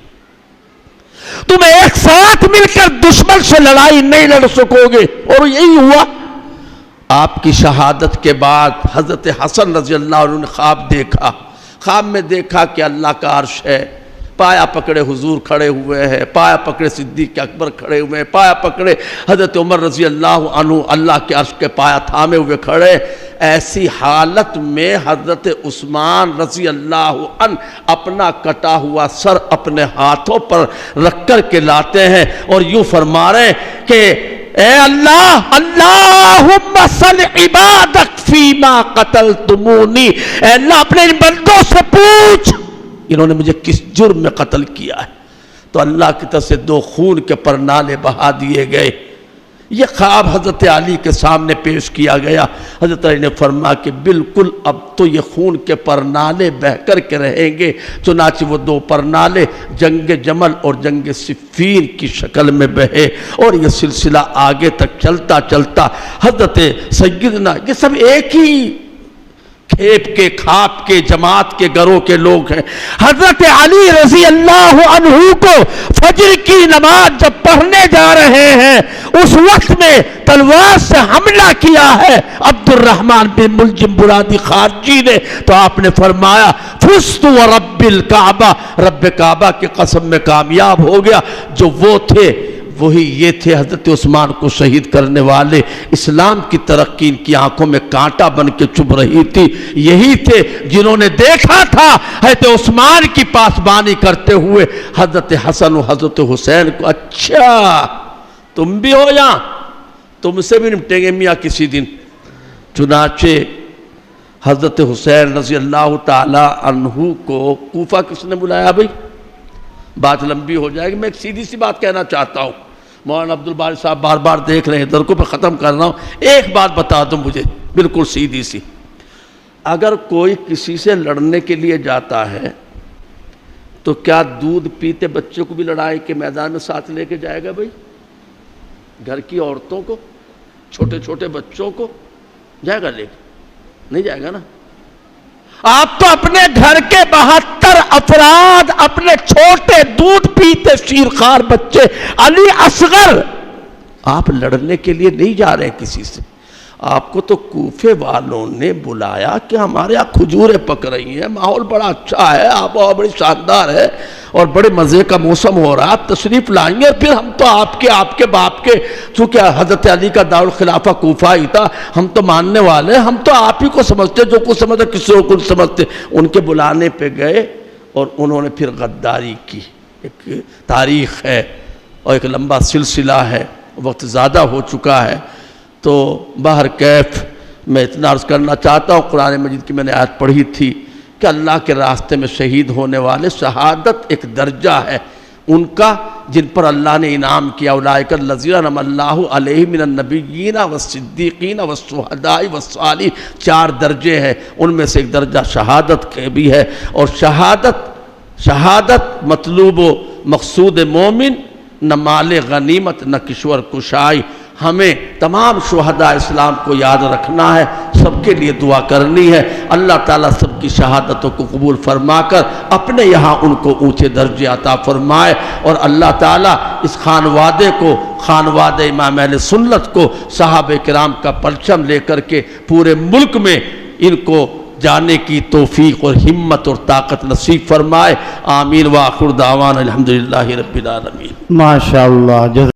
تم ایک ساتھ مل کر دشمن سے لڑائی نہیں لڑ سکو گے. اور یہی ہوا. آپ کی شہادت کے بعد حضرت حسن رضی اللہ عنہ نے خواب دیکھا. خواب میں دیکھا کہ اللہ کا عرش ہے، پایا پکڑے حضور کھڑے ہوئے ہیں، پایا پکڑے صدیق اکبر کھڑے ہوئے ہیں، پایا پکڑے حضرت عمر رضی اللہ عنہ اللہ کے عرش کے پایا تھامے ہوئے کھڑے. ایسی حالت میں حضرت عثمان رضی اللہ عنہ اپنا کٹا ہوا سر اپنے ہاتھوں پر رکھ کر کے لاتے ہیں اور یوں فرما رہے ہیں کہ اے اللہ، اللہم صل عبادک فیما قتلتمونی، اے اللہ اپنے ان بندوں سے پوچھ انہوں نے مجھے کس جرم میں قتل کیا ہے. تو اللہ کی طرف سے 2 خون کے پرنالے بہا دیے گئے. یہ خواب حضرت علی کے سامنے پیش کیا گیا. حضرت علی نے فرمایا کہ بالکل اب تو یہ خون کے پرنالے بہہ کر کے رہیں گے. چنانچہ وہ 2 پرنالے جنگ جمل اور جنگ صفین کی شکل میں بہے اور یہ سلسلہ آگے تک چلتا چلتا حضرت سیدنا، یہ سب ایک ہی کھیپ کے کھاپ کے جماعت کے گروہ کے لوگ ہیں. حضرت علی رضی اللہ عنہ کو فجر کی نماز جب پڑھنے جا رہے ہیں اس وقت میں تلوار سے حملہ کیا ہے عبد الرحمن بن ملجم برادی خارجی نے. تو آپ نے فرمایا فزت ورب الکعبہ، رب کعبہ کی قسم میں کامیاب ہو گیا. جو وہ تھے وہی یہ تھے حضرت عثمان کو شہید کرنے والے. اسلام کی ترقی ان کی آنکھوں میں کانٹا بن کے چبھ رہی تھی. یہی تھے جنہوں نے دیکھا تھا حضرت عثمان کی پاسبانی کرتے ہوئے حضرت حسن و حضرت حسین کو. اچھا تم بھی ہو یہاں، تم سے بھی نمٹیں گے میاں کسی دن. چنانچہ حضرت حسین رضی اللہ تعالی عنہ کو کوفہ کس نے بلایا؟ بھائی بات لمبی ہو جائے گی، میں ایک سیدھی سی بات کہنا چاہتا ہوں. مولانا عبد الباری صاحب بار بار دیکھ رہے ہیں ادھر کو، پہ ختم کر رہا ہوں. ایک بات بتا دوں مجھے بالکل سیدھی سی. اگر کوئی کسی سے لڑنے کے لیے جاتا ہے تو کیا دودھ پیتے بچے کو بھی لڑائی کے میدان میں ساتھ لے کے جائے گا؟ بھائی گھر کی عورتوں کو، چھوٹے چھوٹے بچوں کو جائے گا لے کے؟ نہیں جائے گا نا. آپ تو اپنے گھر کے 72 افراد، اپنے چھوٹے دودھ پیتے شیرخوار بچے علی اصغر، آپ لڑنے کے لیے نہیں جا رہے کسی سے. آپ کو تو کوفے والوں نے بلایا کہ ہمارے یہاں کھجوریں پک رہی ہیں، ماحول بڑا اچھا ہے، آب و ہوا بڑی شاندار ہے اور بڑے مزے کا موسم ہو رہا ہے، آپ تشریف لائیں گے. پھر ہم تو آپ کے باپ کے، چونکہ حضرت علی کا دارالخلافہ کوفہ ہی تھا، ہم تو ماننے والے، ہم تو آپ ہی کو سمجھتے، جو کچھ سمجھتے کسی کو کچھ سمجھتے. ان کے بلانے پہ گئے اور انہوں نے پھر غداری کی. ایک تاریخ ہے اور ایک لمبا سلسلہ ہے، وقت زیادہ ہو چکا ہے. تو بہر کیف میں اتنا عرض کرنا چاہتا ہوں، قرآن مجید کی میں نے آیت پڑھی تھی کہ اللہ کے راستے میں شہید ہونے والے، شہادت ایک درجہ ہے ان کا جن پر اللہ نے انعام کیا. اولئک الذین انعم اللہ علیہم من النبیین والصدیقین والشہداء والصالحین. 4 درجے ہیں، ان میں سے ایک درجہ شہادت کے بھی ہے. اور شہادت مطلوب و مقصود مومن، نہ مال غنیمت نہ کشور کشائی. ہمیں تمام شہداء اسلام کو یاد رکھنا ہے، سب کے لیے دعا کرنی ہے. اللہ تعالیٰ سب کی شہادتوں کو قبول فرما کر اپنے یہاں ان کو اونچے درجے عطا فرمائے. اور اللہ تعالیٰ اس خانوادے کو، خانوادہ امام اہل سنت کو، صحابہ کرام کا پرچم لے کر کے پورے ملک میں ان کو جانے کی توفیق اور ہمت اور طاقت نصیب فرمائے. آمین. وآخر دعوانا الحمدللہ رب العالمین. ماشاءاللہ.